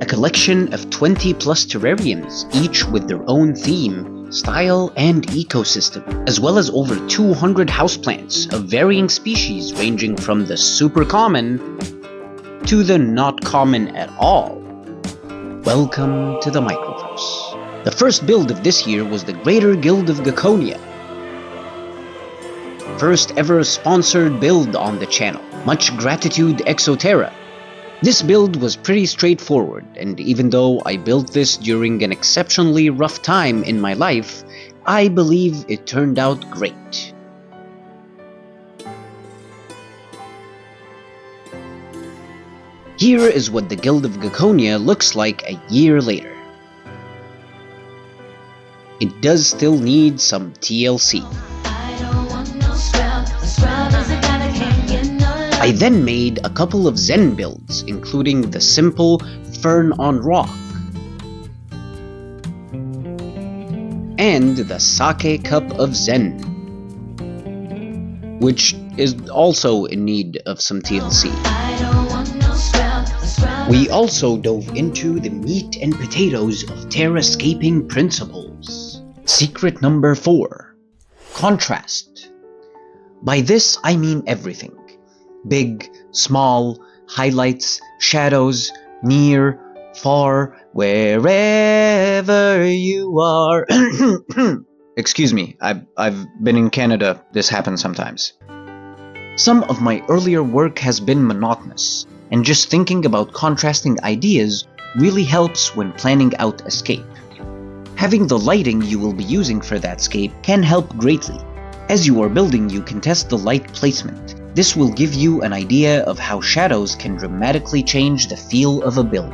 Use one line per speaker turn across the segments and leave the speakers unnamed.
a collection of 20 plus terrariums, each with their own theme, style, and ecosystem, as well as over 200 houseplants of varying species ranging from the super common to the not common at all. Welcome to the Microverse. The first build of this year was the Greater Guild of Gaconia. First ever sponsored build on the channel. Much gratitude, Exoterra. This build was pretty straightforward, and even though I built this during an exceptionally rough time in my life, I believe it turned out great. Here is what the Guild of Gaconia looks like a year later. It does still need some TLC. I then made a couple of Zen builds, including the simple Fern on Rock and the Sake Cup of Zen, which is also in need of some TLC. We also dove into the meat and potatoes of terrascaping principles. Secret number 4. Contrast. By this I mean everything. Big, small, highlights, shadows, near, far, wherever you are. Excuse me, I've been in Canada. This happens sometimes. Some of my earlier work has been monotonous, and just thinking about contrasting ideas really helps when planning out a scape. Having the lighting you will be using for that scape can help greatly. As you are building, you can test the light placement. This will give you an idea of how shadows can dramatically change the feel of a build.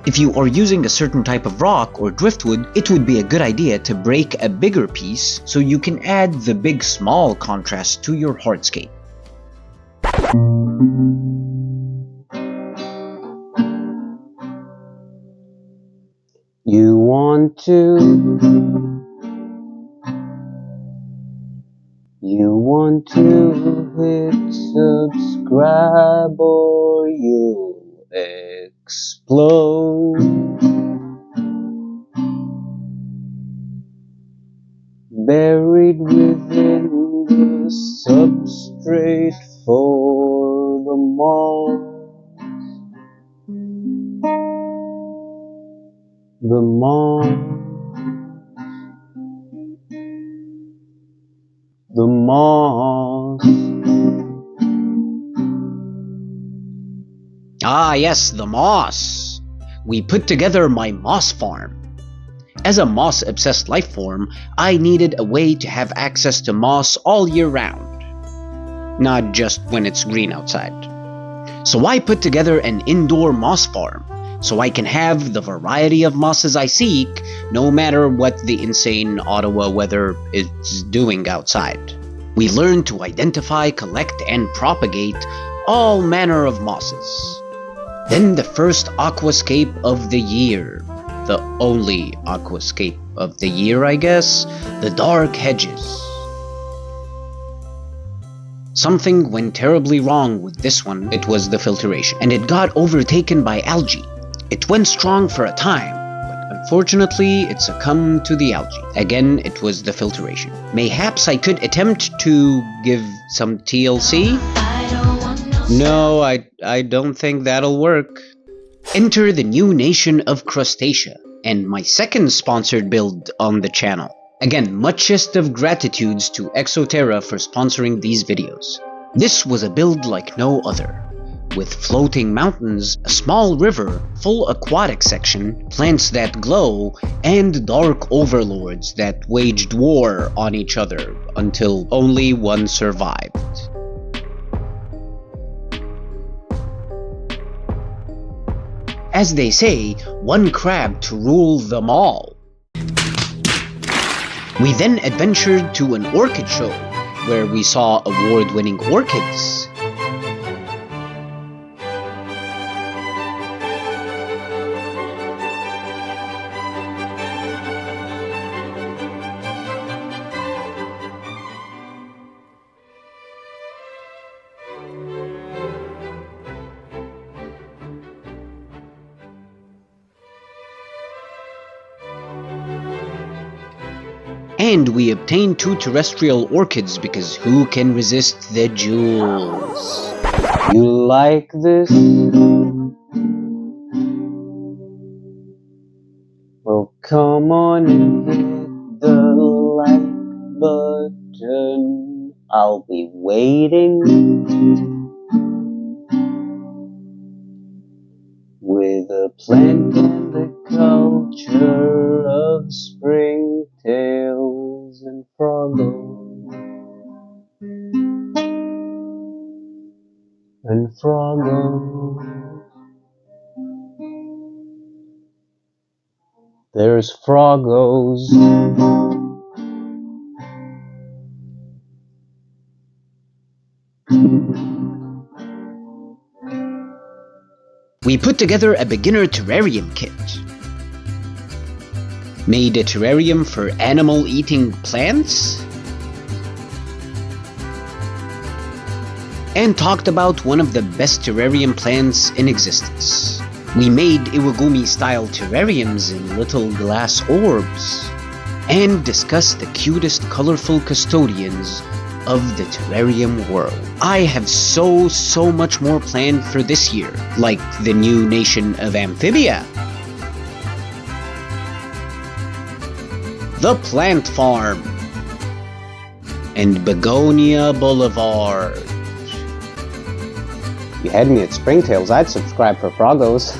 If you are using a certain type of rock or driftwood, it would be a good idea to break a bigger piece so you can add the big-small contrast to your hardscape. You want to hit subscribe or you'll explode. Buried within the substrate for the moss. The moss. Ah yes, the moss. We put together my moss farm. As a moss-obsessed life form, I needed a way to have access to moss all year round, not just when it's green outside. So I put together an indoor moss farm, so I can have the variety of mosses I seek, no matter what the insane Ottawa weather is doing outside. We learn to identify, collect, and propagate all manner of mosses. Then the first aquascape of the year. The only aquascape of the year, I guess. The dark hedges. Something went terribly wrong with this one. It was the filtration, and it got overtaken by algae. It went strong for a time, but unfortunately it succumbed to the algae. Again, it was the filtration. Mayhaps I could attempt to give some TLC? No, I don't think that'll work. Enter the new nation of Crustacea, and my second sponsored build on the channel. Again, muchest of gratitudes to Exoterra for sponsoring these videos. This was a build like no other. With floating mountains, a small river, full aquatic section, plants that glow, and dark overlords that waged war on each other until only one survived. As they say, one crab to rule them all. We then adventured to an orchid show, where we saw award-winning orchids. And we obtained 2 terrestrial orchids because who can resist the jewels? You like this? Well, come on and hit the like button. I'll be waiting with a plant and the culture of springtails and froggles and froggles. There's froggles. We put together a beginner terrarium kit. Made a terrarium for animal-eating plants. And talked about one of the best terrarium plants in existence. We made Iwagumi-style terrariums in little glass orbs. And discussed the cutest colorful custodians of the terrarium world. I have so much more planned for this year, like the new nation of Amphibia, the plant farm, and Begonia Boulevard. If you had me at Springtails, I'd subscribe for Froggos.